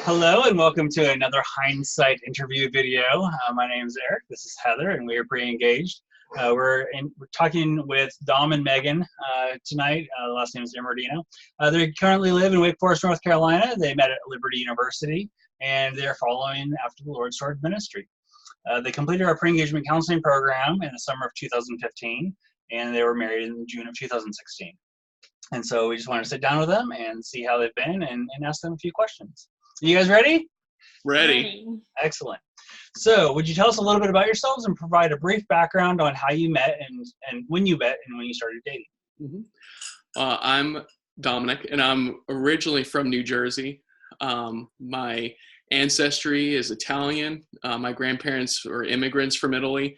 Hello and welcome to another Hindsight interview video. My name is Eric, this is Heather, and we are pre-engaged. We're talking with Dom and Maegan tonight. The last name is Immordino. They currently live in Wake Forest, North Carolina. They met at Liberty University, and they're following after the Lord's Sword ministry. They completed our pre-engagement counseling program in the summer of 2015, and they were married in June of 2016. And so we just wanted to sit down with them and see how they've been and ask them a few questions. You guys ready? Ready. Excellent. So would you tell us a little bit about yourselves and provide a brief background on how you met and when you met and when you started dating? Mm-hmm. I'm Dominic, and I'm originally from New Jersey. My ancestry is Italian. My grandparents were immigrants from Italy.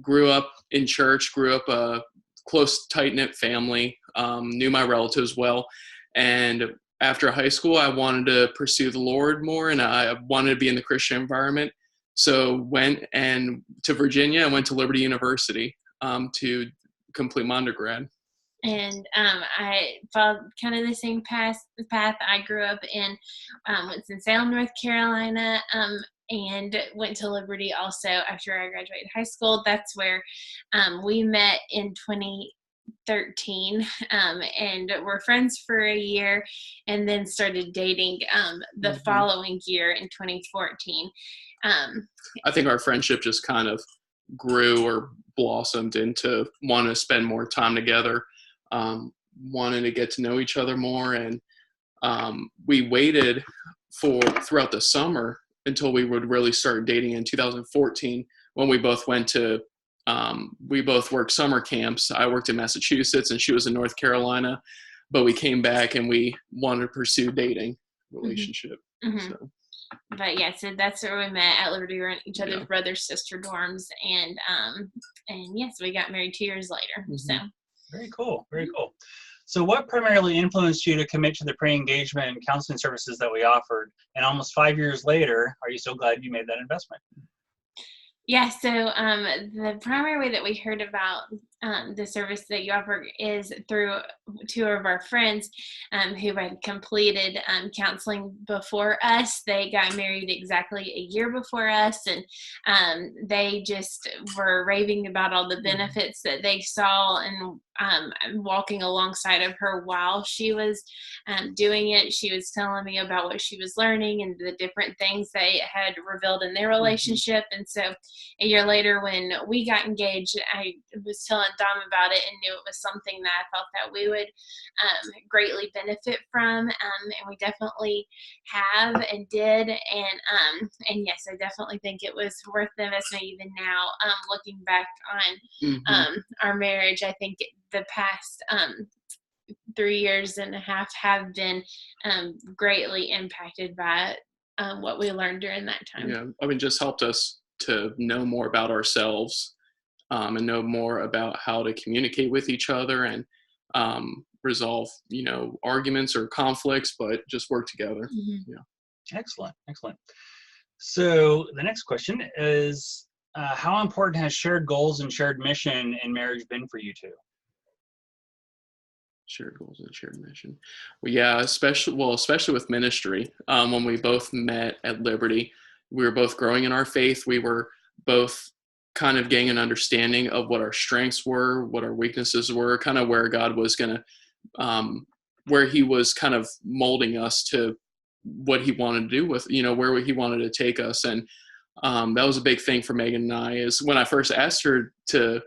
Grew up in church, grew up a close, tight-knit family, knew my relatives well. And after high school, I wanted to pursue the Lord more, and I wanted to be in the Christian environment. So went to Virginia and went to Liberty University to complete my undergrad. And I followed kind of the same path. I grew up in Winston-Salem, North Carolina, and went to Liberty also after I graduated high school. That's where we met in 2013, and were friends for a year, and then started dating the following year in 2014. I think our friendship just kind of grew or blossomed into wanting to spend more time together, wanting to get to know each other more, and we waited throughout the summer until we would really start dating in 2014 when we both went to we both worked summer camps. I worked in Massachusetts and she was in North Carolina, but we came back and we wanted to pursue dating relationship. Mm-hmm. So. But yeah, so that's where we met at Liberty. We were in each other's brothers' sister dorms, and yes, we got married 2 years later. Mm-hmm. So very cool, very cool. So what primarily influenced you to commit to the pre-engagement and counseling services that we offered? And almost 5 years later, are you so glad you made that investment? Yeah, so the primary way that we heard about the service that you offer is through two of our friends who had completed counseling before us. They got married exactly a year before us, and they just were raving about all the benefits that they saw and walking alongside of her while she was doing it. She was telling me about what she was learning and the different things they had revealed in their relationship. And so a year later, when we got engaged, I was telling Dom about it and knew it was something that I felt that we would greatly benefit from, and we definitely have and did. And yes, I definitely think it was worth the investment even now. Looking back on our marriage, I think the past 3 years and a half have been greatly impacted by what we learned during that time. Yeah, I mean, just helped us to know more about ourselves and know more about how to communicate with each other and resolve, arguments or conflicts, but just work together. Mm-hmm. Yeah. Excellent, excellent. So the next question is, how important has shared goals and shared mission in marriage been for you two? Shared goals and shared mission. Well, yeah, especially with ministry. When we both met at Liberty, we were both growing in our faith. We were both kind of getting an understanding of what our strengths were, what our weaknesses were, kind of where God was going to, where he was kind of molding us to what he wanted to do with, where he wanted to take us. And that was a big thing for Maegan and I, is when I first asked her to,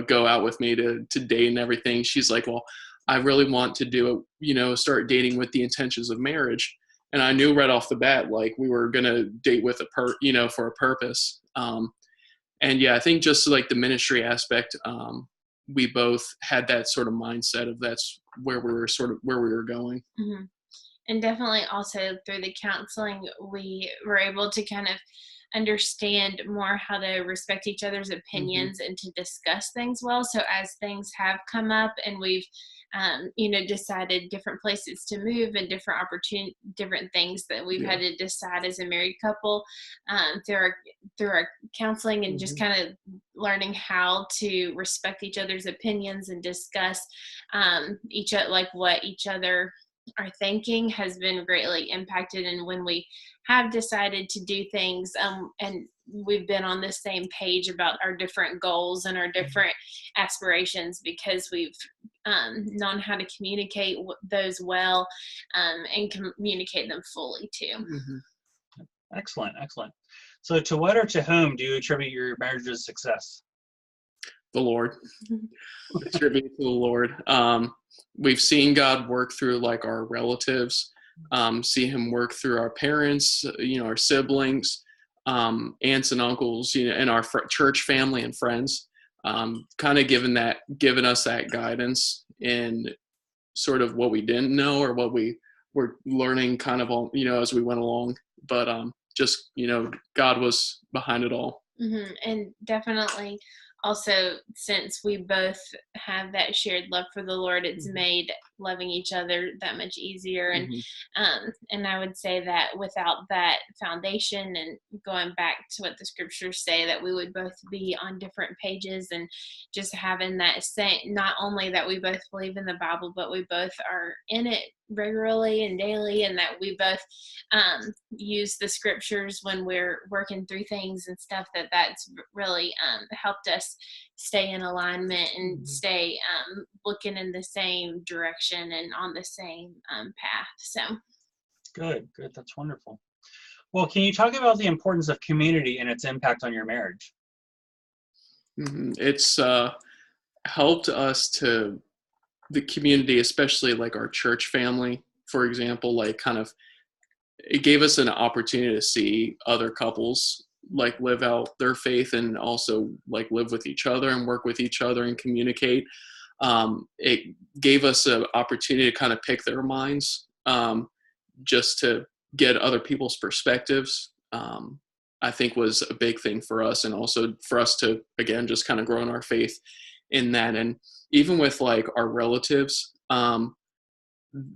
go out with me to date and everything, she's like, well, I really want to do it, start dating with the intentions of marriage. And I knew right off the bat, like, we were going to date with for a purpose. And yeah, I think just like the ministry aspect, we both had that sort of mindset of that's where we were going. Mm-hmm. And definitely also through the counseling, we were able to kind of understand more how to respect each other's opinions and to discuss things well. So as things have come up and we've decided different places to move and different things that we've had to decide as a married couple through our counseling and just kind of learning how to respect each other's opinions and discuss what each other our thinking has been greatly impacted, and when we have decided to do things, and we've been on the same page about our different goals and our different aspirations, because we've known how to communicate those well, and communicate them fully too. Mm-hmm. Excellent, excellent. So to what or to whom do you attribute your marriage's success? The Lord. Attribute to the Lord. We've seen God work through like our relatives, see him work through our parents, our siblings, aunts and uncles, and our church family and friends, kind of given us that guidance in sort of what we didn't know or what we were learning kind of all, as we went along. But just, God was behind it all. Mm-hmm. And definitely also, since we both have that shared love for the Lord, it's Mm-hmm. made loving each other that much easier. And Mm-hmm. And I would say that without that foundation, and going back to what the scriptures say, that we would both be on different pages, and just having that same, not only that we both believe in the Bible, but we both are in it regularly and daily, and that we both use the scriptures when we're working through things and stuff, that's really helped us stay in alignment and Mm-hmm. stay looking in the same direction and on the same path. So good. That's wonderful. Well, can you talk about the importance of community and its impact on your marriage? Mm-hmm. It's helped us to the community, especially like our church family, for example, like kind of it gave us an opportunity to see other couples like live out their faith and also like live with each other and work with each other and communicate. It gave us an opportunity to kind of pick their minds, just to get other people's perspectives. I think was a big thing for us, and also for us to, again, just kind of grow in our faith in that. And even with like our relatives,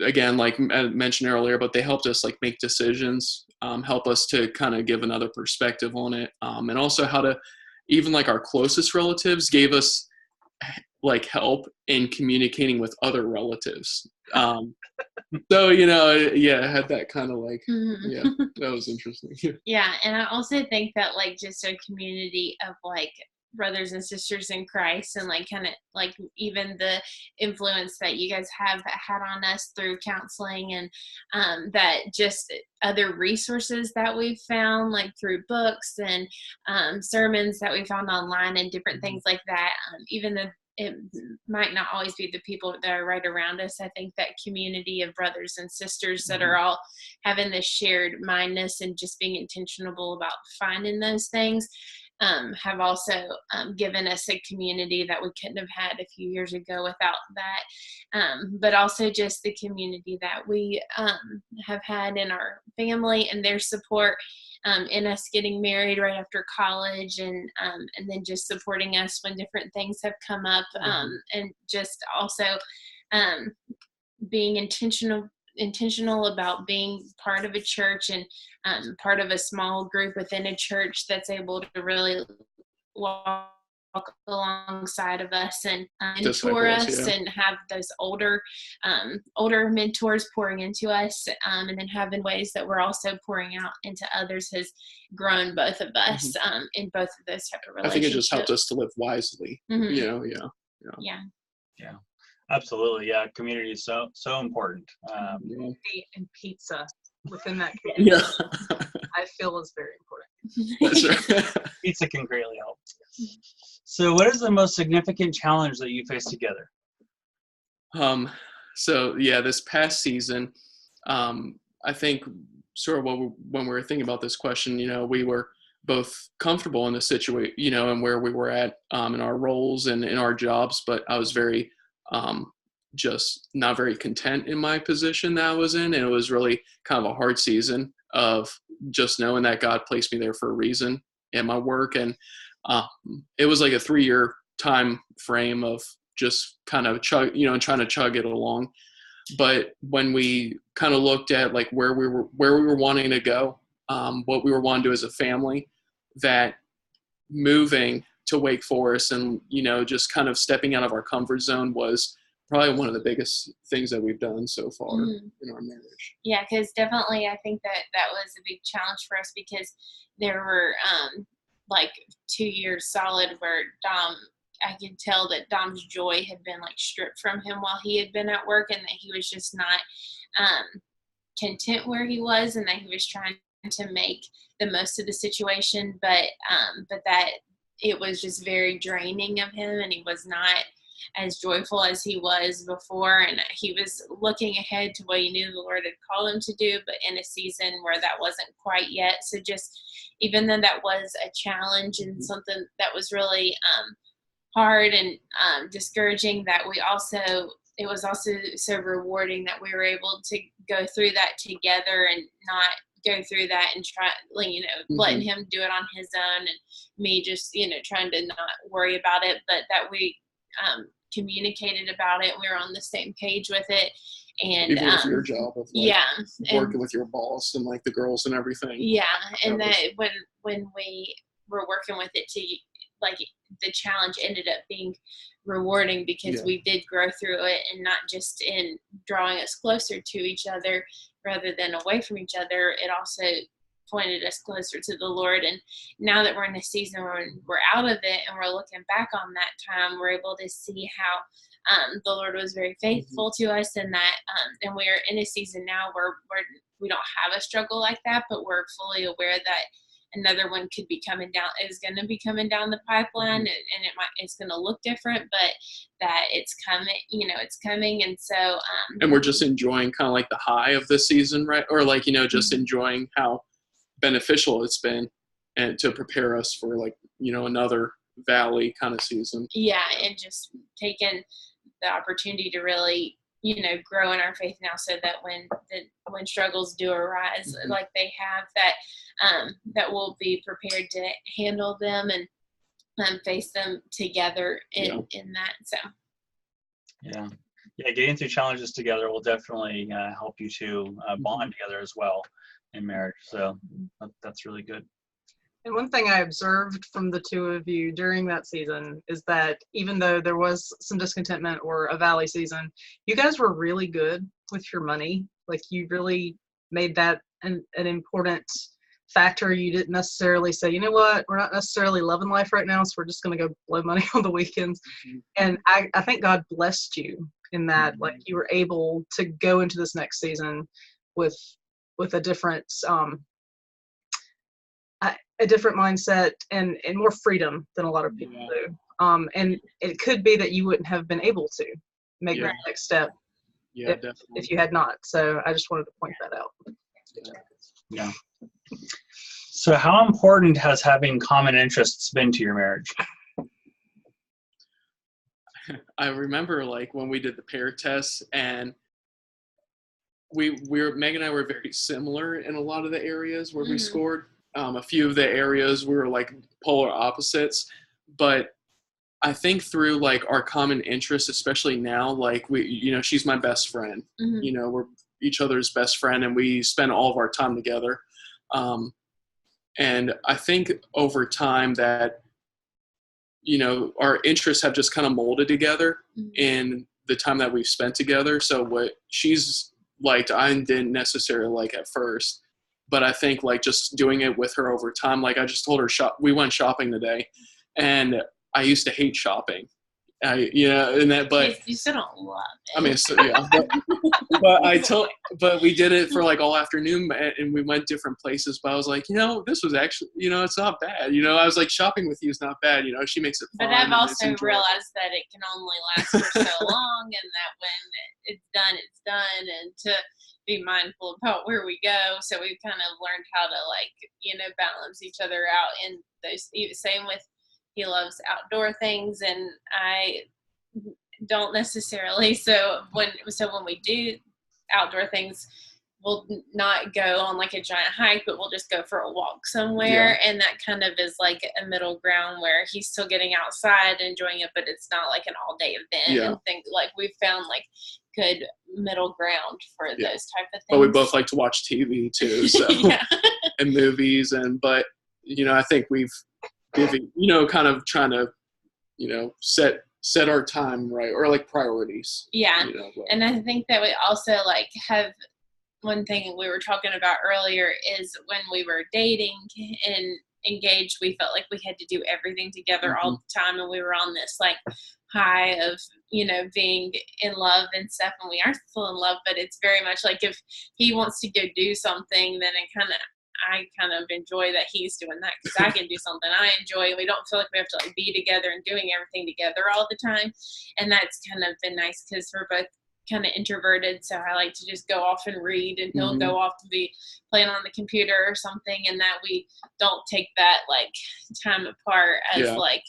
again, like I mentioned earlier, but they helped us like make decisions, help us to kind of give another perspective on it. And also how to, even like our closest relatives gave us like help in communicating with other relatives. So, I had that kind of like, yeah, that was interesting. Yeah. And I also think that like just a community of like brothers and sisters in Christ, and like kind of like even the influence that you guys have had on us through counseling, and that just other resources that we've found, like through books and sermons that we found online and different things like that, even though it might not always be the people that are right around us. I think that community of brothers and sisters that are all having this shared mindness and just being intentional about finding those things have also given us a community that we couldn't have had a few years ago without that. But also just the community that we have had in our family and their support in us getting married right after college, and then just supporting us when different things have come up, and just also being intentional about being part of a church and part of a small group within a church that's able to really walk alongside of us and mentor us, and have those older mentors pouring into us, and then having ways that we're also pouring out into others has grown both of us in both of those type of relationships. I think it just helped us to live wisely. Yeah. Absolutely. Yeah. Community is so important. And pizza within that community, I feel is very important. That's right. Pizza can greatly help. So what is the most significant challenge that you face together? So this past season, I think sort of when we were thinking about this question, we were both comfortable in the situation, and where we were at in our roles and in our jobs, but I was very just not very content in my position that I was in. And it was really kind of a hard season of just knowing that God placed me there for a reason in my work. And it was like a 3-year time frame of just kind of trying to chug it along. But when we kind of looked at like where we were wanting to go, what we were wanting to do as a family, that moving to Wake Forest and, just kind of stepping out of our comfort zone was probably one of the biggest things that we've done so far in our marriage. Yeah, because definitely I think that was a big challenge for us, because there were like 2 years solid where I could tell that Dom's joy had been like stripped from him while he had been at work, and that he was just not content where he was, and that he was trying to make the most of the situation, but that it was just very draining of him, and he was not as joyful as he was before, and he was looking ahead to what he knew the Lord had called him to do, but in a season where that wasn't quite yet. So just, even though that was a challenge and something that was really hard and discouraging, that it was also so rewarding that we were able to go through that together, and not go through that and try, letting him do it on his own, and me just, trying to not worry about it, but that we communicated about it. We were on the same page with it, and even with your job of working with your boss and like the girls and everything. Yeah, and that when we were working with it, the challenge ended up being rewarding, because we did grow through it, and not just in drawing us closer to each other rather than away from each other. It also pointed us closer to the Lord. And now that we're in a season where we're out of it and we're looking back on that time, we're able to see how the Lord was very faithful to us, and that and we're in a season now where we don't have a struggle like that, but we're fully aware that another one could be coming down, is going to be coming down the pipeline, and it's going to look different, but that it's coming, it's coming. And so and we're just enjoying kind of like the high of this season, right? Or like, just enjoying how beneficial it's been, and to prepare us for like, another valley kind of season. Yeah, and just taking the opportunity to really, grow in our faith now, so that when struggles do arise, like they have, that we'll be prepared to handle them and face them together in that. So yeah, getting through challenges together will definitely help you to bond together as well in marriage. So that's really good. And one thing I observed from the two of you during that season is that even though there was some discontentment or a valley season, you guys were really good with your money. Like, you really made that an important factor. You didn't necessarily say, you know what, we're not necessarily loving life right now, so we're just going to go blow money on the weekends. And I think God blessed you in that. Like, you were able to go into this next season with a different mindset and more freedom than a lot of people do. And it could be that you wouldn't have been able to make that next step if you had not. So I just wanted to point that out. Yeah. So how important has having common interests been to your marriage? I remember like when we did the pair test, and Megan and I were very similar in a lot of the areas where we scored. A few of the areas we were like polar opposites, but I think through like our common interests, especially now, like she's my best friend, we're each other's best friend, and we spend all of our time together. And I think over time that, our interests have just kind of molded together in the time that we've spent together. So what she's liked, I didn't necessarily like at first. But I think like just doing it with her over time, like I just told her we went shopping today, and I used to hate shopping. But you still don't love it. I mean, but we did it for like all afternoon, and we went different places. But I was like, this was actually, it's not bad. I was like, shopping with you is not bad. She makes it fun. But I've also realized that it can only last for so long, and that when it's done, it's done, and to be mindful about where we go. So we've kind of learned how to balance each other out in those. Same with, he loves outdoor things, and I don't necessarily. So when we do outdoor things, we'll not go on like a giant hike, but we'll just go for a walk somewhere. Yeah. And that kind of is like a middle ground where he's still getting outside and enjoying it, but it's not like an all day event. Yeah. And things like we've found like good middle ground for those type of things. But we both like to watch TV too, so and movies, but I think we've given, kind of trying to, set set our time right, or like priorities. Yeah. You know, And I think that we also like have one thing we were talking about earlier is when we were dating and engaged, we felt like we had to do everything together all the time, and we were on this like high of, you know, being in love and stuff, and we are still in love, but it's very much like if he wants to go do something, then I kind of enjoy that he's doing that because I can do something I enjoy. We don't feel like we have to like be together and doing everything together all the time. And that's kind of been nice because we're both kind of introverted. So I like to just go off and read, and he'll go off to be playing on the computer or something. And that we don't take that like time apart as like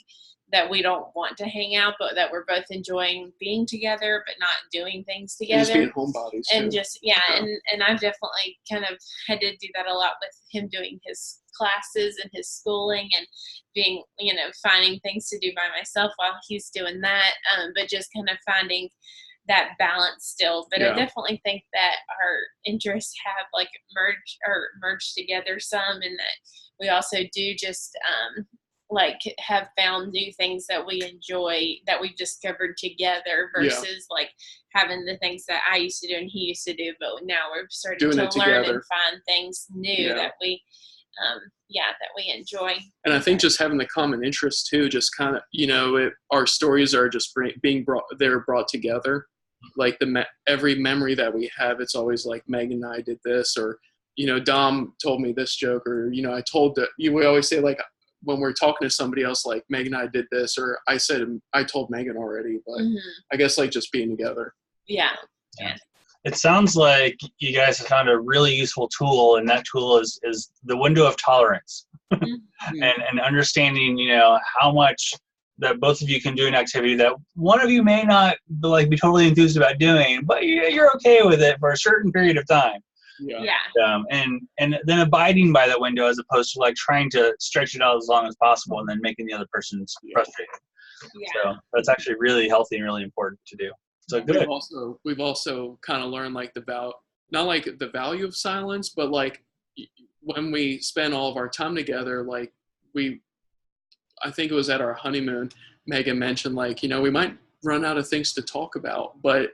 that we don't want to hang out, but that we're both enjoying being together, but not doing things together. And just being homebodies and too. just, and I've definitely kind of had to do that a lot with him doing his classes and his schooling and being, you know, finding things to do by myself while he's doing that. But just kind of finding that balance still. But I definitely think that our interests have like merged together some, and that we also do just, like have found new things that we enjoy that we've discovered together versus like having the things that I used to do and he used to do, but now we're starting to learn and find things new that we that we enjoy. And I think just having the common interest too, just kind of, you know, our stories are just being brought together. Like every memory that we have, it's always like Megan and I did this, or, you know, Dom told me this joke, or, you know, we always say like, when we're talking to somebody else, like Megan and I did this, or I told Megan already, but I guess like just being together. Yeah. It sounds like you guys have found a really useful tool, and that tool is the window of tolerance and understanding, you know, how much that both of you can do an activity that one of you may not be totally enthused about doing, but you're okay with it for a certain period of time. And then abiding by that window as opposed to like trying to stretch it out as long as possible and then making the other person frustrated. So that's actually really healthy and really important to do. So good. We've also kind of learned like not like the value of silence, but like when we spend all of our time together, like I think it was at our honeymoon, Megan mentioned like, you know, we might run out of things to talk about, but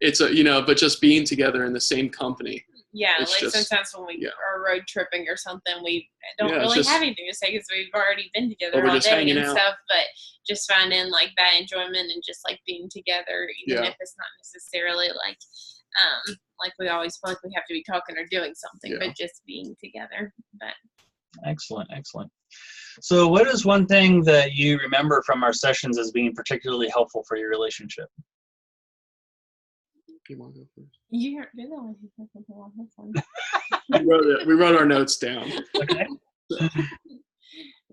it's but just being together in the same company. Yeah, like sometimes when we are road tripping or something, we don't really have anything to say because we've already been together all day and stuff. But just finding like that enjoyment and just like being together, even if it's not necessarily like we always feel like we have to be talking or doing something, but just being together. But excellent. So, what is one thing that you remember from our sessions as being particularly helpful for your relationship? You want to go first? You're the one who said something on this one. We wrote our notes down. Okay.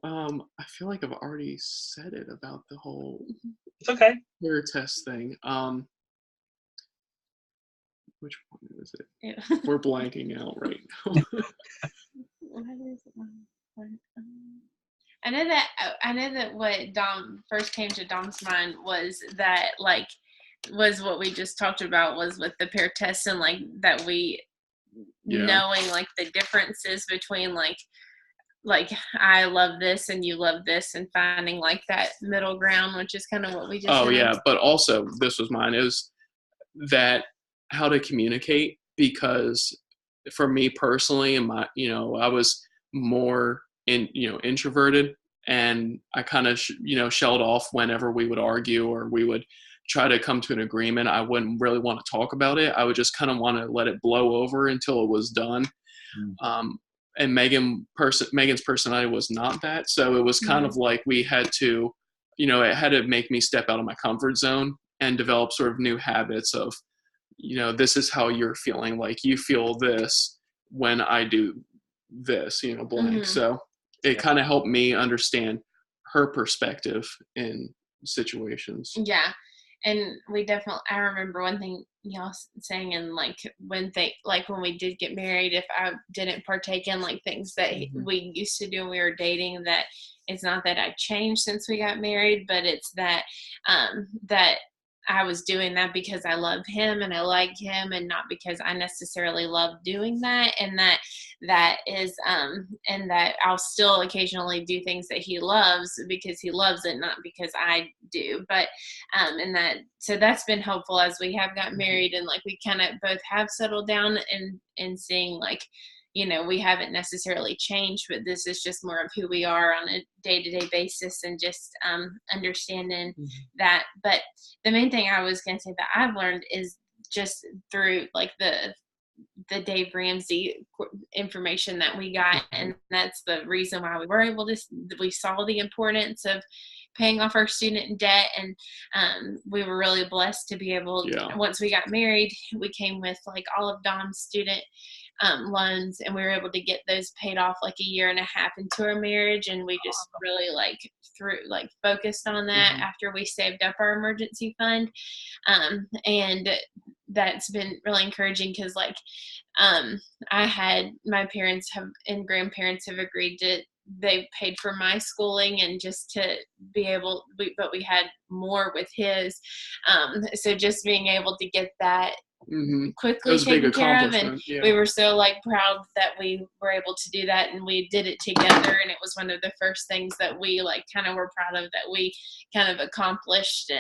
I feel like I've already said it about the whole hair test thing. Which one is it? Yeah. We're blanking out right now. I know that what Dom first came to Dom's mind was that like was what we just talked about was with the pair test and like that we knowing like the differences between like I love this and you love this and finding like that middle ground, which is kind of what we just but also this was mine is that how to communicate, because for me personally and my I was more introverted, and I kind of shelled off whenever we would argue or we would try to come to an agreement. I wouldn't really want to talk about it. I would just kind of want to let it blow over until it was done. And Megan's personality was not that. So it was kind of like we had to, it had to make me step out of my comfort zone and develop sort of new habits of, this is how you're feeling. Like you feel this when I do this, blank. So it kind of helped me understand her perspective in situations. Yeah. And we definitely, I remember one thing y'all saying, and like when we did get married, if I didn't partake in like things that we used to do when we were dating, that it's not that I changed since we got married, but it's that that I was doing that because I love him and I like him, and not because I necessarily love doing that. And that is, and that I'll still occasionally do things that he loves because he loves it, not because I do. But, and so that's been helpful as we have got married, and like we kind of both have settled down and seeing like, we haven't necessarily changed, but this is just more of who we are on a day-to-day basis, and just understanding that. But the main thing I was going to say that I've learned is just through like the Dave Ramsey information that we got, and that's the reason why we were able to, we saw the importance of paying off our student debt, and we were really blessed to be able, once we got married, we came with like all of Dom's student loans, and we were able to get those paid off like a year and a half into our marriage, and we just really focused on that after we saved up our emergency fund, and that's been really encouraging because like my parents and grandparents have agreed to, they paid for my schooling, and just to be able, but we had more with his, so just being able to get that quickly taken care of, and we were so like proud that we were able to do that, and we did it together, and it was one of the first things that we like kind of were proud of that we kind of accomplished,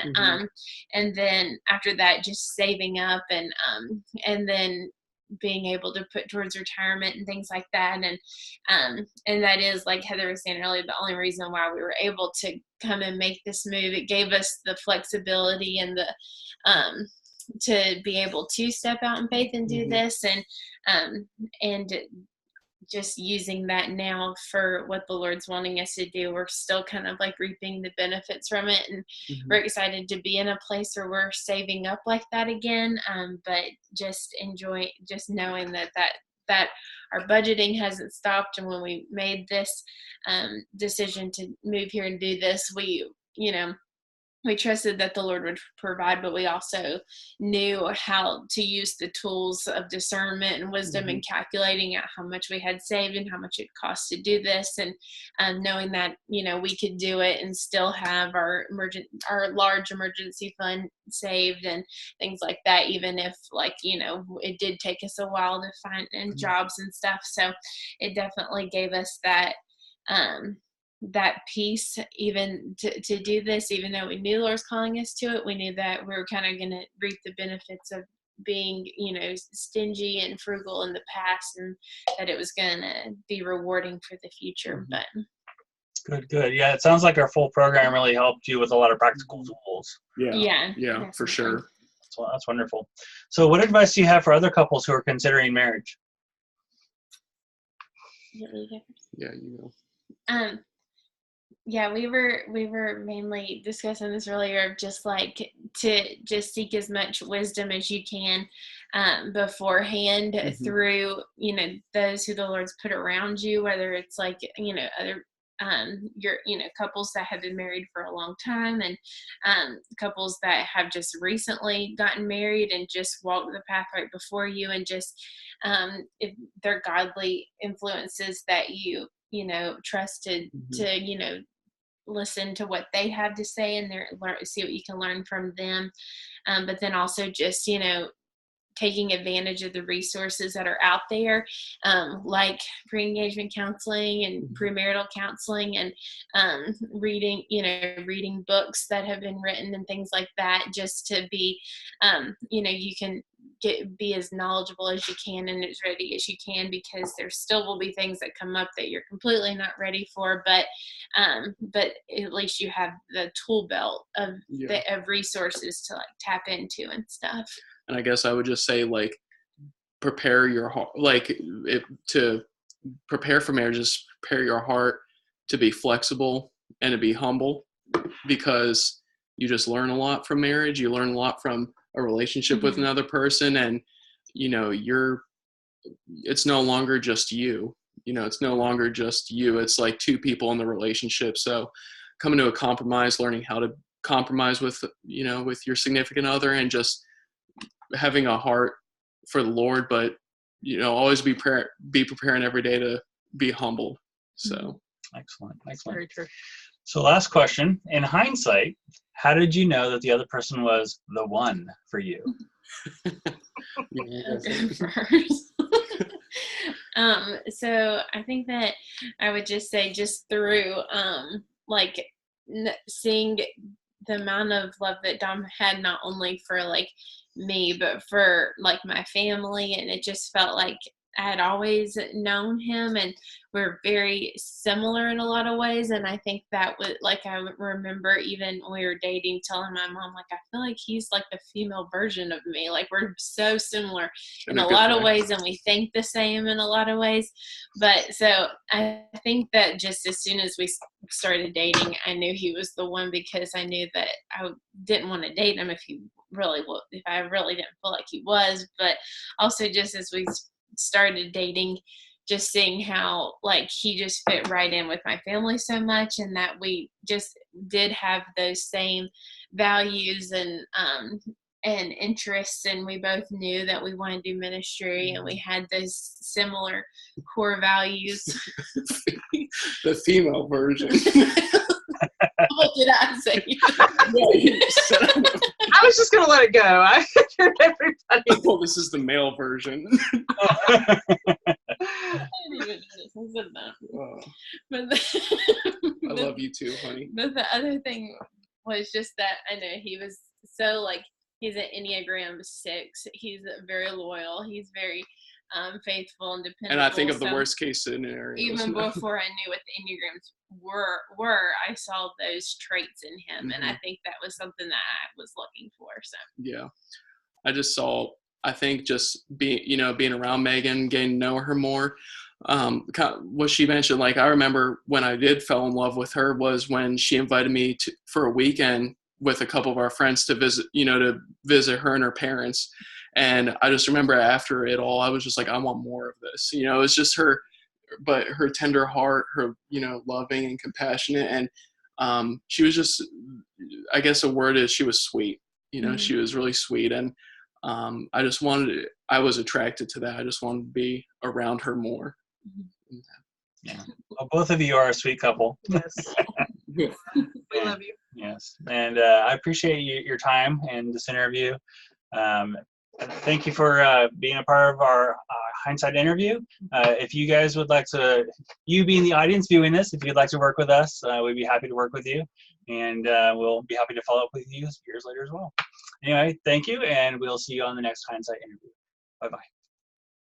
and then after that just saving up, and then being able to put towards retirement and things like that, and that is, like Heather was saying earlier, the only reason why we were able to come and make this move. It gave us the flexibility and the to be able to step out in faith and do this, and just using that now for what the Lord's wanting us to do. We're still kind of like reaping the benefits from it, and we're excited to be in a place where we're saving up like that again, but just knowing that our budgeting hasn't stopped. And when we made this decision to move here and do this, we trusted that the Lord would provide, but we also knew how to use the tools of discernment and wisdom and calculating out how much we had saved and how much it cost to do this, and knowing that, we could do it and still have our large emergency fund saved and things like that, even if it did take us a while to find jobs and stuff. So it definitely gave us that peace, even to do this, even though we knew the Lord was calling us to it. We knew that we were kind of going to reap the benefits of being, stingy and frugal in the past, and that it was going to be rewarding for the future. But good. Yeah, it sounds like our full program really helped you with a lot of practical tools. Yeah, for sure. That's wonderful. So what advice do you have for other couples who are considering marriage? Yeah, you Yeah, we were mainly discussing this earlier, of just like to just seek as much wisdom as you can beforehand through, those who the Lord's put around you, whether it's like, other your couples that have been married for a long time, and couples that have just recently gotten married and just walked the path right before you, and just if they're godly influences that you trusted to listen to what they have to say, and see what you can learn from them, but then also just taking advantage of the resources that are out there, like pre-engagement counseling and premarital counseling, and reading books that have been written and things like that, just to be, you can be as knowledgeable as you can and as ready as you can, because there still will be things that come up that you're completely not ready for, but at least you have the tool belt of resources to like tap into and stuff. And I guess I would just say, like, prepare your heart, to prepare for marriage is prepare your heart to be flexible and to be humble, because you just learn a lot from marriage. You learn a lot from a relationship with another person, and it's no longer just you. It's no longer just you. It's like two people in the relationship. So coming to a compromise, learning how to compromise with your significant other, and just having a heart for the Lord, but always be preparing every day to be humble. So excellent. Very true. So last question, in hindsight, how did you know that the other person was the one for you? First. So I think that I would just say, just through like seeing the amount of love that Dom had, not only for like me, but for like my family, and it just felt like I had always known him, and we're very similar in a lot of ways. And I think that was like, I remember even when we were dating, telling my mom, like, I feel like he's like the female version of me. Like, we're so similar in a lot of ways, and we think the same in a lot of ways. But so I think that just as soon as we started dating, I knew he was the one, because I knew that I didn't want to date him if I really didn't feel like he was. But also, just as we started dating, just seeing how like he just fit right in with my family so much, and that we just did have those same values and interests, and we both knew that we wanted to do ministry, and we had those similar core values. The female version. What did I say? I was just gonna let it go. I figured everybody. Well, this is the male version. I didn't even notice I said that. But I love you too, honey. But the other thing was just that I know he was so like, he's an Enneagram 6. He's very loyal. He's very faithful and dependable. And I think of the worst case scenario. Even before I knew what the Enneagrams were, I saw those traits in him, and I think that was something that I was looking for. So yeah, I think just being around Maegan, getting to know her more. What she mentioned, like, I remember when I did fall in love with her was when she invited me for a weekend with a couple of our friends to visit her and her parents. And I just remember after it all, I was just like, I want more of this. It's just her, but her tender heart, her, loving and compassionate. And she was just, I guess a word is, she was sweet. She was really sweet. And I was attracted to that. I just wanted to be around her more. Yeah. Well, both of you are a sweet couple. Yes. We love you. Yes. And I appreciate your time in this interview. Thank you for being a part of our Hindsight interview. If you guys would like to, you being the audience viewing this, if you'd like to work with us, we'd be happy to work with you. And we'll be happy to follow up with you years later as well. Anyway, thank you, and we'll see you on the next Hindsight interview. Bye-bye.